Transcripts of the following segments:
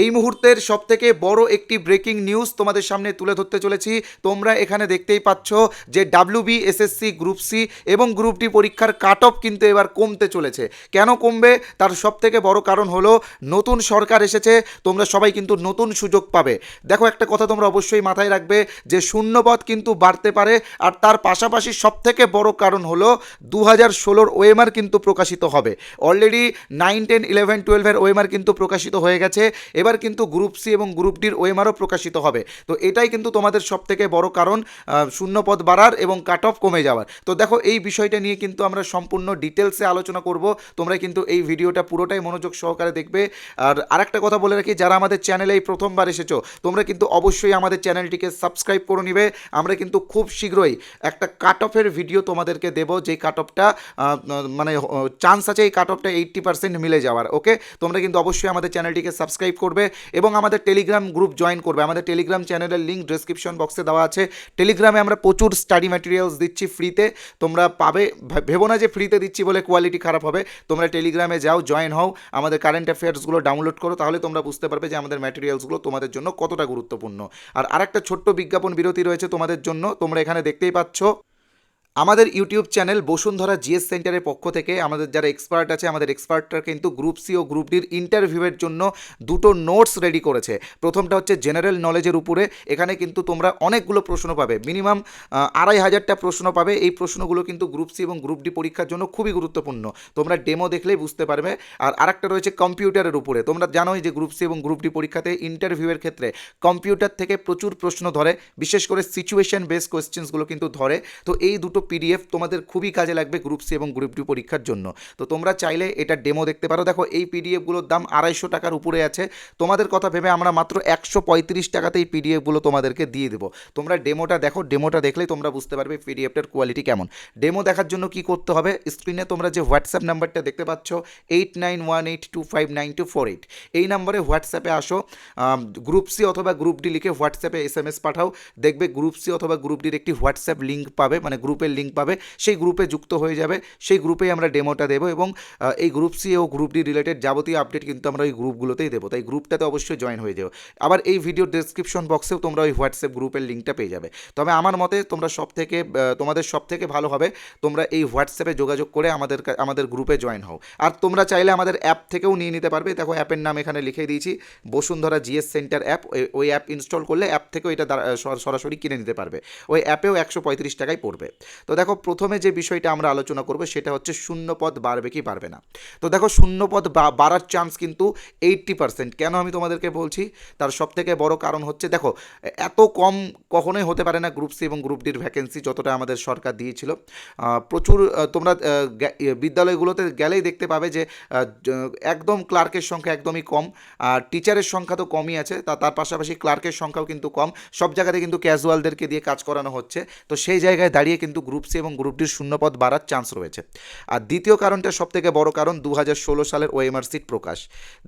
এই মুহূর্তের সবথেকে বড় একটি ব্রেকিং নিউজ তোমাদের সামনে তুলে ধরতে চলেছি। তোমরা এখানে দেখতেই পাচ্ছ যে ডাব্লিউবি এসএসসি গ্রুপ সি এবং গ্রুপ ডি পরীক্ষার কাট অফ কিন্তু এবার কমতে চলেছে। কেন কমবে তার সবথেকে বড় কারণ হলো নতুন সরকার এসেছে, তোমরা সবাই কিন্তু নতুন সুযোগ পাবে। দেখো, একটা কথা তোমরা অবশ্যই মাথায় রাখবে যে শূন্যপদ কিন্তু বাড়তে পারে, আর তার পাশাপাশি সবথেকে বড় কারণ হলো 2016 ওএমআর কিন্তু প্রকাশিত হবে। অলরেডি 9, 10, 11, 12 ওএমআর কিন্তু প্রকাশিত হয়ে গেছে। এবার কিন্তু গ্রুপ সি এবং গ্রুপ ডির ওএমআরও প্রকাশিত হবে। তো এটাই কিন্তু তোমাদের সবথেকে বড় কারণ শূন্যপদ বাড়ার এবং কাট অফ কমে যাওয়ার। তো দেখো, এই বিষয়টা নিয়ে কিন্তু আমরা সম্পূর্ণ ডিটেলসে আলোচনা করব। তোমরা কিন্তু এই ভিডিওটা পুরোটাই মনোযোগ সহকারে দেখবে। আর আরেকটা কথা বলে রাখি, যারা আমাদের চ্যানেলে এই প্রথমবার এসেছো তোমরা কিন্তু অবশ্যই আমাদের চ্যানেলটিকে সাবস্ক্রাইব করে নিবে। আমরা কিন্তু খুব শীঘ্রই একটা কাট অফের ভিডিও তোমাদেরকে দেবো, যেই কাট অফটা মানে চান্স আছে এই কাট অফটা 80% মিলে যাওয়ার। ওকে, তোমরা কিন্তু অবশ্যই আমাদের চ্যানেলটিকে সাবস্ক্রাইব করবে এবং আমাদের টেলিগ্রাম গ্রুপ জয়েন করবে। আমাদের টেলিগ্রাম চ্যানেলের লিঙ্ক ডেসক্রিপশন বক্সে দেওয়া আছে। টেলিগ্রামে আমরা প্রচুর স্টাডি ম্যাটেরিয়ালস দিচ্ছি ফ্রিতে, তোমরা পাবে। ভেবো না যে ফ্রিতে দিচ্ছি বলে কোয়ালিটি খারাপ হবে। তোমরা টেলিগ্রামে যাও, জয়েন হও, আমাদের কারেন্ট অ্যাফেয়ার্সগুলো ডাউনলোড করো, তাহলে তোমরা বুঝতে পারবে যে আমাদের ম্যাটেরিয়ালসগুলো তোমাদের জন্য কতটা গুরুত্বপূর্ণ। আর আরেকটা ছোট্ট বিজ্ঞাপন বিরতি রয়েছে তোমাদের জন্য, তোমরা এখানে দেখতেই পাচ্ছ। আমাদের ইউটিউব চ্যানেল বসুন্ধরা জিএস সেন্টারের পক্ষ থেকে আমাদের যারা এক্সপার্ট আছে, আমাদের এক্সপার্টরা কিন্তু গ্রুপ সি ও গ্রুপ ডির ইন্টারভিউয়ের জন্য দুটো নোটস রেডি করেছে। প্রথমটা হচ্ছে জেনারেল নলেজের উপরে। এখানে কিন্তু তোমরা অনেকগুলো প্রশ্ন পাবে, মিনিমাম 2500টা প্রশ্ন পাবে। এই প্রশ্নগুলো কিন্তু গ্রুপ সি এবং গ্রুপ ডি পরীক্ষার জন্য খুবই গুরুত্বপূর্ণ, তোমরা ডেমো দেখলেই বুঝতে পারবে। আর আরেকটা রয়েছে কম্পিউটারের উপরে। তোমরা জানোই যে গ্রুপ সি এবং গ্রুপ ডি পরীক্ষাতে ইন্টারভিউয়ের ক্ষেত্রে কম্পিউটার থেকে প্রচুর প্রশ্ন ধরে, বিশেষ করে সিচুয়েশন বেস কোয়েশ্চেন্সগুলো কিন্তু ধরে। তো এই দুটো পিডিএফ তোমাদের খুবই কাজে লাগবে গ্রুপ সি এবং গ্রুপ ডি পরীক্ষার জন্য। তো তোমরা চাইলে এটা ডেমো দেখতে পারো। দেখো, এই পিডিএফগুলোর দাম 250 টাকার উপরে আছে। তোমাদের কথা ভেবে আমরা মাত্র 135 টাকাতে এই পিডিএফগুলো তোমাদেরকে দিয়ে দেবো। তোমরা ডেমোটা দেখো, ডেমোটা দেখলেই তোমরা বুঝতে পারবে পিডিএফটার কোয়ালিটি কেমন। ডেমো দেখার জন্য কি করতে হবে, স্ক্রিনে তোমরা যে হোয়াটসঅ্যাপ নাম্বারটা দেখতে পাচ্ছ 8918259248, এই নাম্বারে হোয়াটসঅ্যাপে আসো। গ্রুপ সি অথবা গ্রুপ ডি লিখে হোয়াটসঅ্যাপে SMS পাঠাও। দেখবে গ্রুপ সি অথবা গ্রুপ ডির একটি হোয়াটসঅ্যাপ লিঙ্ক পাবে, মানে গ্রুপের লিঙ্ক পাবে। সেই গ্রুপে যুক্ত হয়ে যাবে, সেই গ্রুপেই আমরা ডেমোটা দেবো এবং এই গ্রুপ সি ও গ্রুপ ডি রিলেটেড যাবতীয় আপডেট কিন্তু আমরা ওই গ্রুপগুলোতেই দেবো। তাই গ্রুপটাতে অবশ্যই জয়েন হয়ে যাও। আবার এই ভিডিওর ডেসক্রিপশন বক্সেও তোমরা ওই হোয়াটসঅ্যাপ গ্রুপের লিঙ্কটা পেয়ে যাবে। তবে আমার মতে তোমাদের সব থেকে ভালো হবে তোমরা এই হোয়াটসঅ্যাপে যোগাযোগ করে আমাদের গ্রুপে জয়েন হও। আর তোমরা চাইলে আমাদের অ্যাপ থেকেও নিয়ে নিতে পারবে। দেখো, অ্যাপের নাম এখানে লিখে দিয়েছি, বসুন্ধরা জিএস সেন্টার অ্যাপ। ওই অ্যাপ ইনস্টল করলে অ্যাপ থেকেও এটা সরাসরি কিনে নিতে পারবে। ওই অ্যাপেও 135 টাকায় পড়বে। তো দেখো, প্রথমে যে বিষয়টা আমরা আলোচনা করব সেটা হচ্ছে শূন্যপদ বাড়বে কি বাড়বে না। তো দেখো, শূন্যপদ বাড়ার চান্স কিন্তু 80%। কেন আমি তোমাদেরকে বলছি, তার সবথেকে বড় কারণ হচ্ছে, দেখো, এত কম কখনোই হতে পারে না গ্রুপ সি এবং গ্রুপ ডির ভ্যাকেন্সি যতটা আমাদের সরকার দিয়েছিল। প্রচুর তোমরা বিদ্যালয়গুলোতে গেলেই দেখতে পাবে যে একদম ক্লার্কের সংখ্যা একদমই কম, আর টিচারের সংখ্যা তো কমই আছে, তার পাশাপাশি ক্লার্কের সংখ্যাও কিন্তু কম। সব জায়গাতে কিন্তু ক্যাজুয়ালদেরকে দিয়ে কাজ করানো হচ্ছে। তো সেই জায়গায় দাঁড়িয়ে কিন্তু গ্রুপ সি এবং গ্রুপ ডির শূন্যপদ বাড়ার চান্স রয়েছে। আর দ্বিতীয় কারণটা সবথেকে বড় কারণ 2016 সালের ওএমআর সিট প্রকাশ।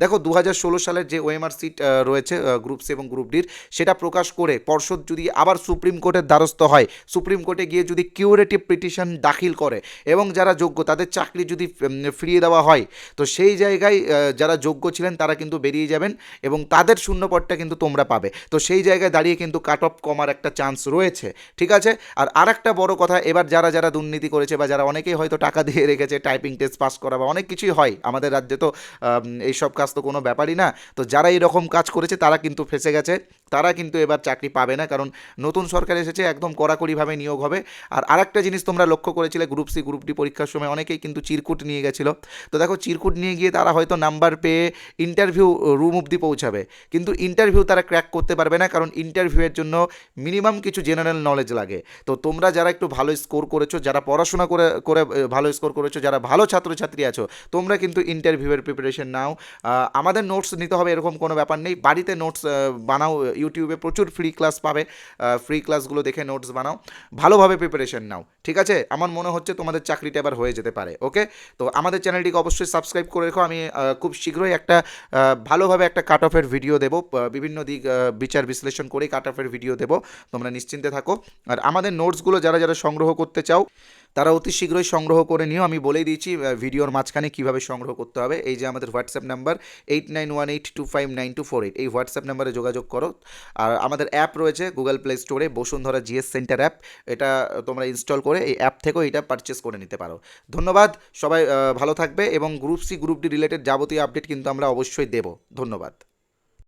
দেখো, 2016 সালের যে ওএমআর সিট রয়েছে গ্রুপ সি এবং গ্রুপ ডির, সেটা প্রকাশ করে পর্ষদ যদি আবার সুপ্রিম কোর্টের দ্বারস্থ হয়, সুপ্রিম কোর্টে গিয়ে যদি কিউরেটিভ পিটিশন দাখিল করে এবং যারা যোগ্য তাদের চাকরি যদি ফিরিয়ে দেওয়া হয়, তো সেই জায়গায় যারা যোগ্য ছিলেন তারা কিন্তু বেরিয়ে যাবেন এবং তাদের শূন্যপদটা কিন্তু তোমরা পাবে। তো সেই জায়গায় দাঁড়িয়ে কিন্তু কাট অফ কমার একটা চান্স রয়েছে, ঠিক আছে। আর আরেকটা বড় কথা, এবার যারা দুর্নীতি করেছে বা যারা অনেকেই হয়তো টাকা দিয়ে রেখেছে টাইপিং টেস্ট পাস করা বা অনেক কিছুই হয় আমাদের রাজ্যে, তো এইসব কাজ তো কোনো ব্যাপারই না। তো যারা এরকম কাজ করেছে তারা কিন্তু ফেঁসে গেছে, তারা কিন্তু এবার চাকরি পাবে না, কারণ নতুন সরকার এসেছে, একদম কড়াকড়িভাবে নিয়োগ হবে। আর আরেকটা জিনিস তোমরা লক্ষ্য করেছিলে, গ্রুপ সি গ্রুপ ডি পরীক্ষার সময় অনেকেই কিন্তু চিরকুট নিয়ে গেছিলো। তো দেখো, চিরকুট নিয়ে গিয়ে তারা হয়তো নাম্বার পেয়ে ইন্টারভিউ রুম অবধি পৌঁছাবে, কিন্তু ইন্টারভিউ তারা ক্র্যাক করতে পারবে না, কারণ ইন্টারভিউয়ের জন্য মিনিমাম কিছু জেনারেল নলেজ লাগে। তো তোমরা যারা একটু ভালো স্কোর করেছো, যারা পড়াশোনা করে করে ভালো স্কোর করেছো, যারা ভালো ছাত্রছাত্রী আছো, তোমরা কিন্তু ইন্টারভিউয়ের প্রিপারেশন নাও। আমাদের নোটস নিতে হবে এরকম কোনো ব্যাপার নেই, বাড়িতে নোটস বানাও। ইউটিউবে প্রচুর ফ্রি ক্লাস পাবে, ফ্রি ক্লাসগুলো দেখে নোটস বানাও, ভালোভাবে প্রিপারেশন নাও, ঠিক আছে। আমার মনে হচ্ছে তোমাদের চাকরিটা এবার হয়ে যেতে পারে। ওকে, তো আমাদের চ্যানেলটিকে অবশ্যই সাবস্ক্রাইব করে রেখো। আমি খুব শীঘ্রই একটা ভালোভাবে একটা কাট অফের ভিডিও দেবো, বিভিন্ন দিক বিচার বিশ্লেষণ করে কাট অফের ভিডিও দেবো, তোমরা নিশ্চিন্তে থাকো। আর আমাদের নোটসগুলো যারা সংগ্রহ সংগ্রহ করতে চাও তারা অতি শীঘ্রই সংগ্রহ করে নিও। আমি বলেই দিয়েছি ভিডিওর মাঝখানে কীভাবে সংগ্রহ করতে হবে। এই যে আমাদের হোয়াটসঅ্যাপ নাম্বার 8918259248, এই হোয়াটসঅ্যাপ নাম্বারে যোগাযোগ করো। আর আমাদের অ্যাপ রয়েছে গুগল প্লে স্টোরে, বসুন্ধরা জিএস সেন্টার অ্যাপ, এটা তোমরা ইনস্টল করে এই অ্যাপ থেকেও এটা পারচেস করে নিতে পারো। ধন্যবাদ, সবাই ভালো থাকবে এবং group C group D related যাবতীয় আপডেট কিন্তু আমরা অবশ্যই দেব। ধন্যবাদ।